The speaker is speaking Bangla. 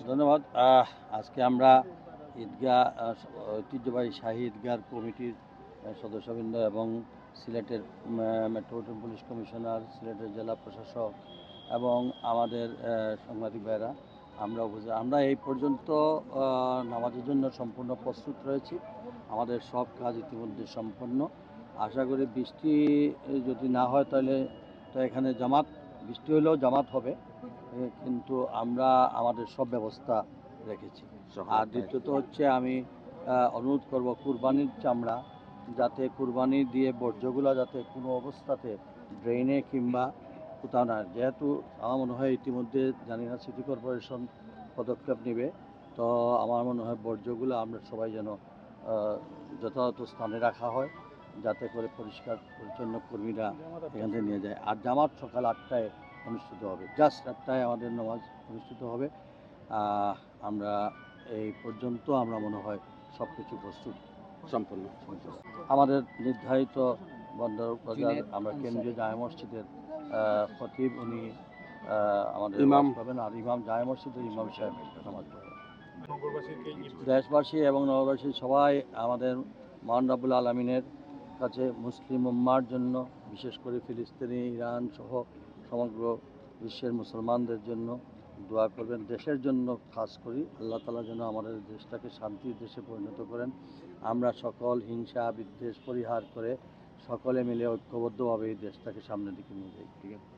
ধন্যবাদ। আজকে আমরা ঈদগাহ ঐতিহ্যবাহী শাহী ঈদগাহ কমিটির সদস্যবৃন্দ এবং সিলেটের মেট্রোপলিটন পুলিশ কমিশনার, সিলেটের জেলা প্রশাসক এবং আমাদের সাংবাদিক ভাইরা আমরা এই পর্যন্ত নামাজের জন্য সম্পূর্ণ প্রস্তুত রয়েছি। আমাদের সব কাজ ইতিমধ্যে সম্পন্ন। আশা করি বৃষ্টি যদি না হয় তাহলে তো এখানে বৃষ্টি হলেও জামাত হবে, কিন্তু আমরা আমাদের সব ব্যবস্থা রেখেছি। আর দ্বিতীয়ত হচ্ছে আমি অনুরোধ করব কুরবানির চামড়া যাতে কুরবানি দিয়ে বর্জ্যগুলো যাতে কোনো অবস্থাতে ড্রেনে কিংবা কোথাও না, যেহেতু আমার মনে হয় ইতিমধ্যে জানি না সিটি কর্পোরেশন পদক্ষেপ নেবে, তো আমার মনে হয় বর্জ্যগুলো আমরা সবাই যেন যথাযথ স্থানে রাখা হয়, যাতে করে পরিষ্কার পরিচ্ছন্ন কর্মীরা এখান থেকে নিয়ে যায়। আর জামাত সকাল 8টায় অনুষ্ঠিত হবে, জাস্ট 8টায় আমাদের নামাজ অনুষ্ঠিত হবে। আমরা এই পর্যন্ত আমরা মনে হয় সব কিছু প্রস্তুত সম্পূর্ণ। আমাদের নির্ধারিত বন্দর বাজার আমরা কেন্দ্রীয় জামে মসজিদের খতিব উনি আমাদের ইমাম পাবেন, আর ইমাম জামে মসজিদের ইমাম সাহেব নামাজ পড়বেন। দেশবাসী এবং নগরবাসী সবাই আমাদের মহান রব্বুল আলামিনের কাছে মুসলিম উম্মার জন্য, বিশেষ করে ফিলিস্তিনি, ইরান সহ সমগ্র বিশ্বের মুসলমানদের জন্য দোয়া করবেন। দেশের জন্য খাস করি আল্লাহ তাআলা যেন আমাদের দেশটাকে শান্তির দেশে পরিণত করেন। আমরা সকল হিংসা বিদ্বেষ পরিহার করে সকলে মিলে ঐক্যবদ্ধভাবে এই দেশটাকে সামনের দিকে নিয়ে যাই। ঠিক আছে।